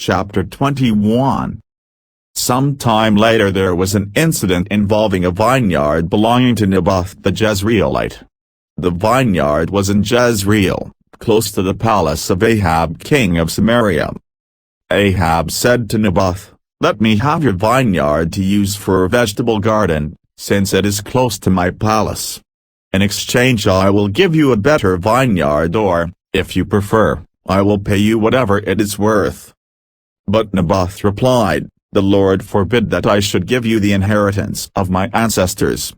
Chapter 21. Some time later there was an incident involving a vineyard belonging to Naboth the Jezreelite. The vineyard was in Jezreel, close to the palace of Ahab king of Samaria. Ahab said to Naboth, "Let me have your vineyard to use for a vegetable garden, since it is close to my palace. In exchange I will give you a better vineyard or, if you prefer, I will pay you whatever it is worth." But Naboth replied, "The Lord forbid that I should give you the inheritance of my ancestors."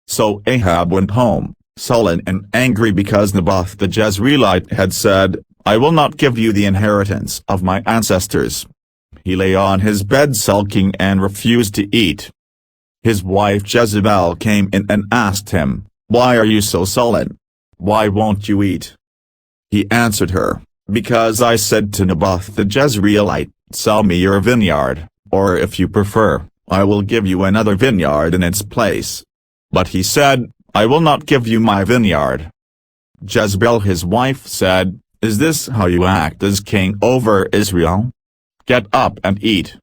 So Ahab went home, sullen and angry because Naboth the Jezreelite had said, "I will not give you the inheritance of my ancestors." He lay on his bed sulking and refused to eat. His wife Jezebel came in and asked him, "Why are you so sullen? Why won't you eat?" He answered her, "Because I said to Naboth the Jezreelite, 'Sell me your vineyard, or if you prefer, I will give you another vineyard in its place.' But he said, 'I will not give you my vineyard.'" Jezebel his wife said, "Is this how you act as king over Israel? Get up and eat.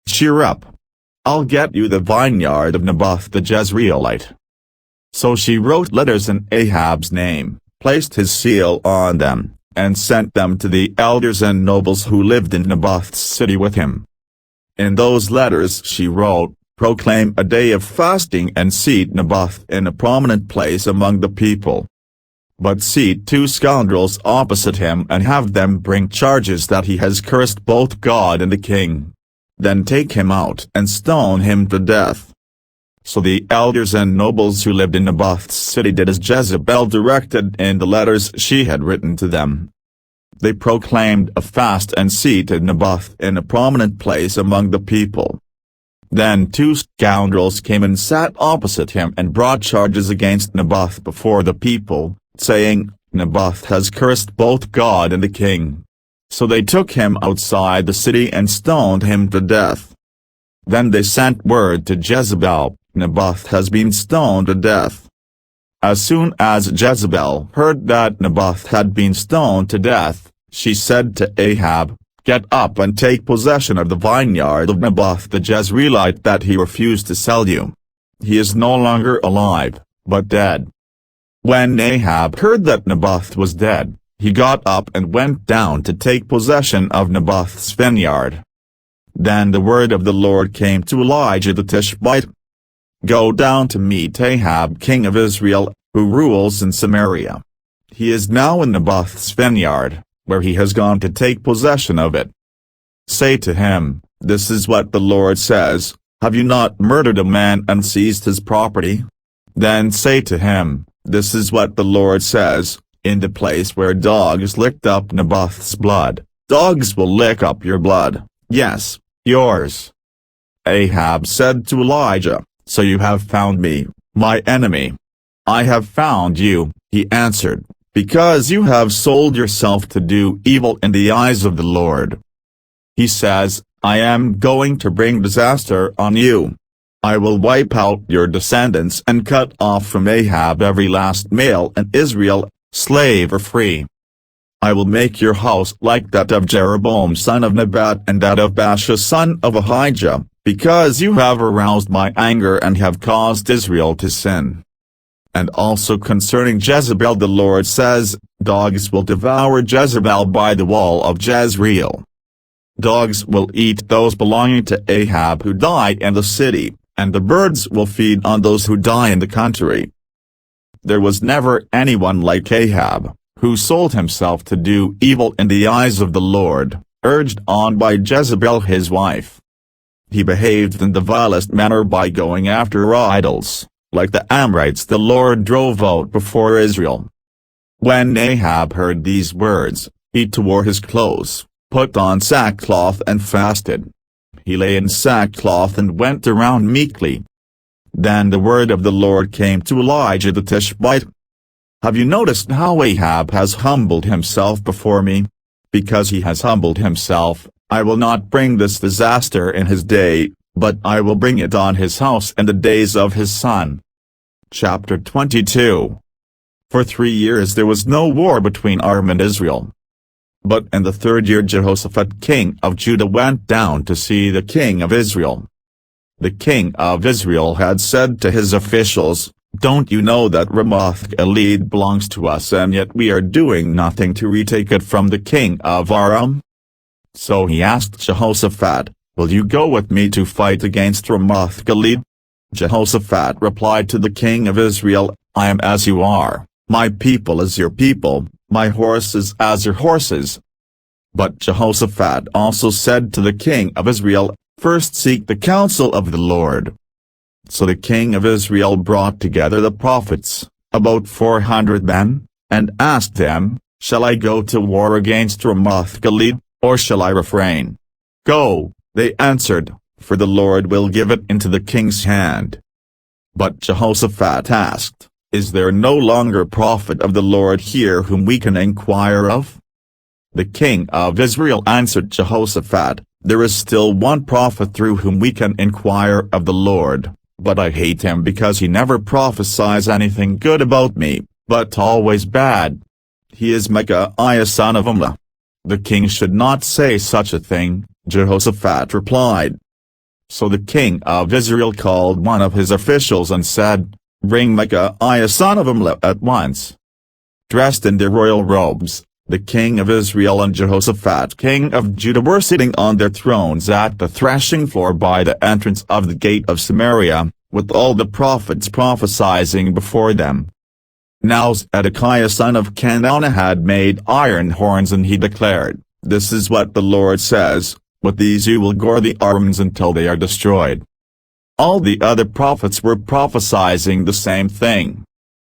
Cheer up. I'll get you the vineyard of Naboth the Jezreelite." So she wrote letters in Ahab's name, placed his seal on them, and sent them to the elders and nobles who lived in Naboth's city with him. In those letters she wrote, "Proclaim a day of fasting and seat Naboth in a prominent place among the people. But seat 2 scoundrels opposite him and have them bring charges that he has cursed both God and the king. Then take him out and stone him to death." So the elders and nobles who lived in Naboth's city did as Jezebel directed in the letters she had written to them. They proclaimed a fast and seated Naboth in a prominent place among the people. Then 2 scoundrels came and sat opposite him and brought charges against Naboth before the people, saying, "Naboth has cursed both God and the king." So they took him outside the city and stoned him to death. Then they sent word to Jezebel, "Naboth has been stoned to death." As soon as Jezebel heard that Naboth had been stoned to death, she said to Ahab, "Get up and take possession of the vineyard of Naboth the Jezreelite that he refused to sell you. He is no longer alive, but dead." When Ahab heard that Naboth was dead, he got up and went down to take possession of Naboth's vineyard. Then the word of the Lord came to Elijah the Tishbite. "Go down to meet Ahab king of Israel, who rules in Samaria. He is now in Naboth's vineyard, where he has gone to take possession of it. Say to him, 'This is what the Lord says, have you not murdered a man and seized his property?' Then say to him, 'This is what the Lord says, in the place where dogs licked up Naboth's blood, dogs will lick up your blood, yes, yours.'" Ahab said to Elijah, "So you have found me, my enemy." "I have found you," he answered, "because you have sold yourself to do evil in the eyes of the Lord. He says, 'I am going to bring disaster on you. I will wipe out your descendants and cut off from Ahab every last male in Israel, slave or free. I will make your house like that of Jeroboam son of Nebat and that of Baasha son of Ahijah, because you have aroused my anger and have caused Israel to sin.'" And also concerning Jezebel the Lord says, "Dogs will devour Jezebel by the wall of Jezreel. Dogs will eat those belonging to Ahab who die in the city, and the birds will feed on those who die in the country." There was never anyone like Ahab, who sold himself to do evil in the eyes of the Lord, urged on by Jezebel his wife. He behaved in the vilest manner by going after idols, like the Amorites the Lord drove out before Israel. When Ahab heard these words, he tore his clothes, put on sackcloth and fasted. He lay in sackcloth and went around meekly. Then the word of the Lord came to Elijah the Tishbite. "Have you noticed how Ahab has humbled himself before me? Because he has humbled himself, I will not bring this disaster in his day, but I will bring it on his house in the days of his son." Chapter 22. For 3 years there was no war between Aram and Israel. But in the 3rd year Jehoshaphat king of Judah went down to see the king of Israel. The king of Israel had said to his officials, "Don't you know that Ramoth-Gilead belongs to us, and yet we are doing nothing to retake it from the king of Aram?" So he asked Jehoshaphat, "Will you go with me to fight against Ramoth-Gilead?" Jehoshaphat replied to the king of Israel, "I am as you are, my people as your people, my horses as your horses." But Jehoshaphat also said to the king of Israel, "First seek the counsel of the Lord." So the king of Israel brought together the prophets, about 400 men, and asked them, "Shall I go to war against Ramoth-Gilead, or shall I refrain?" "Go," they answered, "for the Lord will give it into the king's hand." But Jehoshaphat asked, "Is there no longer prophet of the Lord here whom we can inquire of?" The king of Israel answered Jehoshaphat, "There is still one prophet through whom we can inquire of the Lord, but I hate him because he never prophesies anything good about me, but always bad. He is Micaiah son of Imlah." "The king should not say such a thing," Jehoshaphat replied. So the king of Israel called one of his officials and said, "Bring Micaiah son of Imlah at once." Dressed in their royal robes, the king of Israel and Jehoshaphat king of Judah were sitting on their thrones at the threshing floor by the entrance of the gate of Samaria, with all the prophets prophesying before them. Now Zedekiah son of Kenana had made iron horns, and he declared, "This is what the Lord says, with these you will gore the Arameans until they are destroyed." All the other prophets were prophesying the same thing.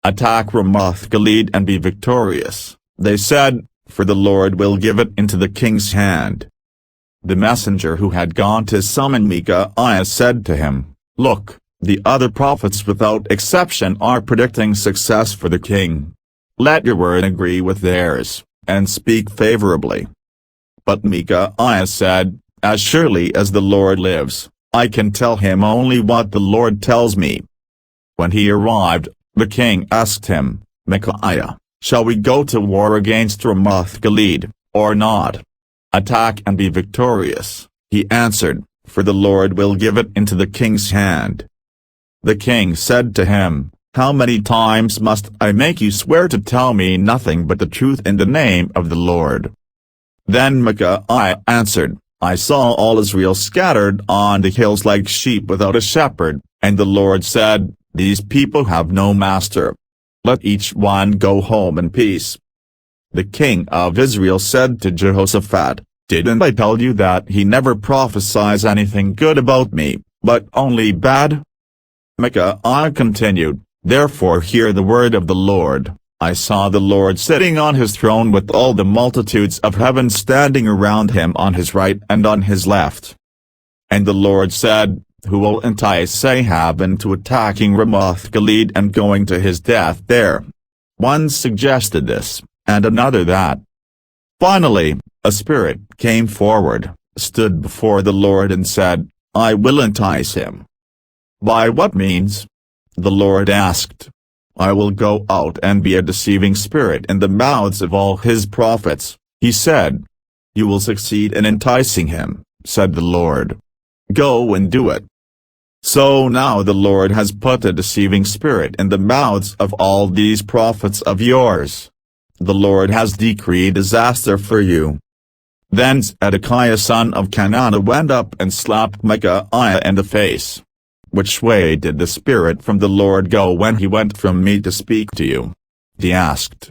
"Attack Ramoth-Gilead and be victorious," they said, "for the Lord will give it into the king's hand." The messenger who had gone to summon Micaiah said to him, "Look, the other prophets without exception are predicting success for the king. Let your word agree with theirs, and speak favorably." But Micaiah said, "As surely as the Lord lives, I can tell him only what the Lord tells me." When he arrived, the king asked him, "Micaiah, shall we go to war against Ramoth-Gilead, or not?" "Attack and be victorious," he answered, "for the Lord will give it into the king's hand." The king said to him, "How many times must I make you swear to tell me nothing but the truth in the name of the Lord?" Then Micaiah answered, "I saw all Israel scattered on the hills like sheep without a shepherd, and the Lord said, 'These people have no master. Let each one go home in peace.'" The king of Israel said to Jehoshaphat, "Didn't I tell you that he never prophesies anything good about me, but only bad?" Micaiah continued, "Therefore hear the word of the Lord. I saw the Lord sitting on his throne with all the multitudes of heaven standing around him on his right and on his left. And the Lord said, 'Who will entice Ahab into attacking Ramoth-Gilead and going to his death there?' One suggested this, and another that. Finally, a spirit came forward, stood before the Lord and said, 'I will entice him.' By what means? The Lord asked. I will go out and be a deceiving spirit in the mouths of all his prophets, he said. You will succeed in enticing him, said the Lord. Go and do it. So now the Lord has put a deceiving spirit in the mouths of all these prophets of yours. The Lord has decreed disaster for you. Then Zedekiah son of Kenana went up and slapped Micaiah in the face. Which way did the spirit from the Lord go when he went from me to speak to you? He asked.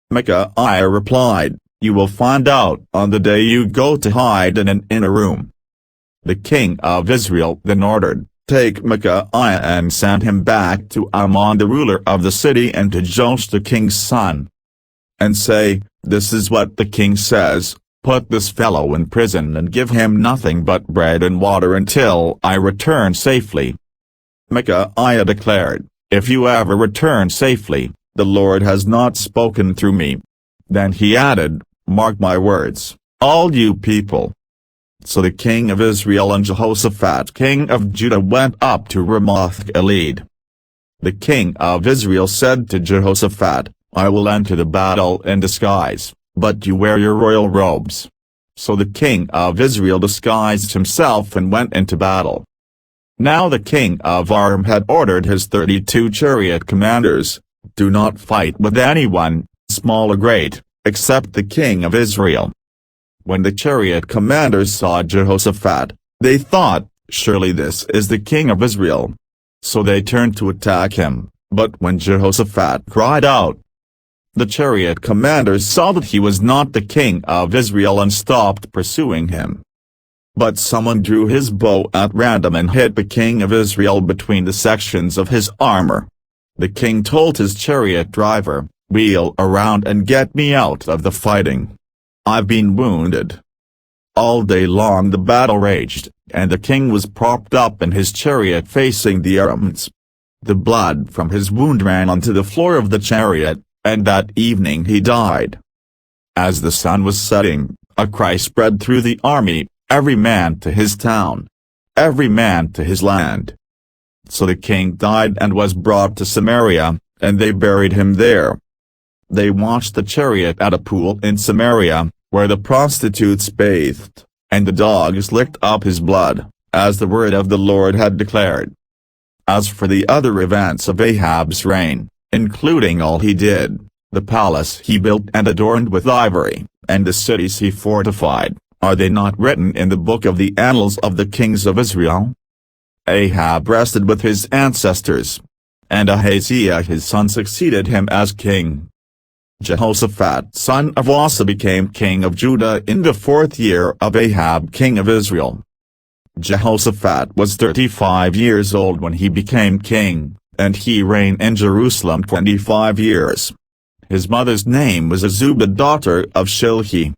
Micaiah replied, You will find out on the day you go to hide in an inner room. The king of Israel then ordered, Take Micaiah and send him back to Amon the ruler of the city and to Joash the king's son. And say, This is what the king says, Put this fellow in prison and give him nothing but bread and water until I return safely. Micaiah declared, If you ever return safely, the Lord has not spoken through me. Then he added, Mark my words, all you people. So the king of Israel and Jehoshaphat king of Judah went up to Ramoth-Gilead. The king of Israel said to Jehoshaphat, I will enter the battle in disguise, but you wear your royal robes." So the king of Israel disguised himself and went into battle. Now the king of Aram had ordered his 32 chariot commanders, "Do not fight with anyone, small or great, except the king of Israel." When the chariot commanders saw Jehoshaphat, they thought, "Surely this is the king of Israel." So they turned to attack him, but when Jehoshaphat cried out, the chariot commanders saw that he was not the king of Israel and stopped pursuing him. But someone drew his bow at random and hit the king of Israel between the sections of his armor. The king told his chariot driver, "Wheel around and get me out of the fighting. I've been wounded." All day long the battle raged, and the king was propped up in his chariot facing the Arameans. The blood from his wound ran onto the floor of the chariot, and that evening he died. As the sun was setting, a cry spread through the army, "Every man to his town! Every man to his land!" So the king died and was brought to Samaria, and they buried him there. They washed the chariot at a pool in Samaria, where the prostitutes bathed, and the dogs licked up his blood, as the word of the Lord had declared. As for the other events of Ahab's reign, including all he did, the palace he built and adorned with ivory, and the cities he fortified, are they not written in the book of the annals of the kings of Israel? Ahab rested with his ancestors, and Ahaziah his son succeeded him as king. Jehoshaphat son of Asa became king of Judah in the 4th year of Ahab king of Israel. Jehoshaphat was 35 years old when he became king, and he reigned in Jerusalem 25 years. His mother's name was Azubah daughter of Shilhi.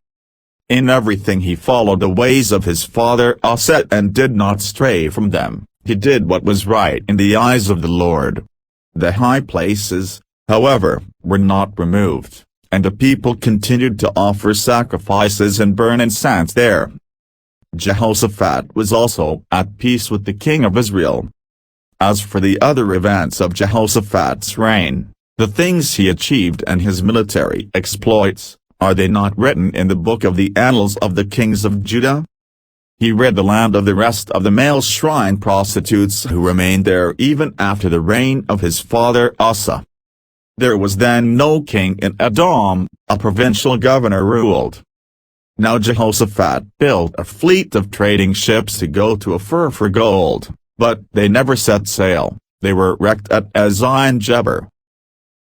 In everything he followed the ways of his father Asa and did not stray from them. He did what was right in the eyes of the Lord. The high places, however, were not removed, and the people continued to offer sacrifices and burn incense there. Jehoshaphat was also at peace with the king of Israel. As for the other events of Jehoshaphat's reign, the things he achieved and his military exploits, are they not written in the book of the annals of the kings of Judah? He rid the land of the rest of the male shrine prostitutes who remained there even after the reign of his father Asa. There was then no king in Edom, a provincial governor ruled. Now Jehoshaphat built a fleet of trading ships to go to Ophir for gold, but they never set sail. They were wrecked at Ezion-Geber.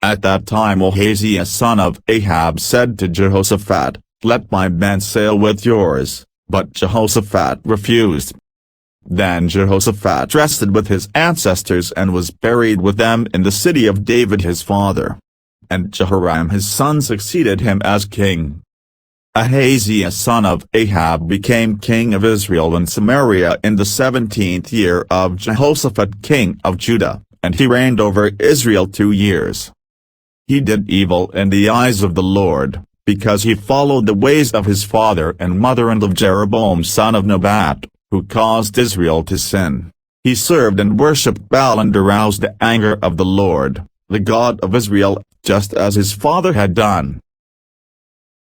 At that time Ahaziah son of Ahab said to Jehoshaphat, "Let my men sail with yours," but Jehoshaphat refused. Then Jehoshaphat rested with his ancestors and was buried with them in the city of David his father. And Jehoram his son succeeded him as king. Ahaziah son of Ahab became king of Israel and Samaria in the 17th year of Jehoshaphat king of Judah, and he reigned over Israel 2 years. He did evil in the eyes of the Lord, because he followed the ways of his father and mother and of Jeroboam son of Nebat, who caused Israel to sin. He served and worshipped Baal and aroused the anger of the Lord, the God of Israel, just as his father had done.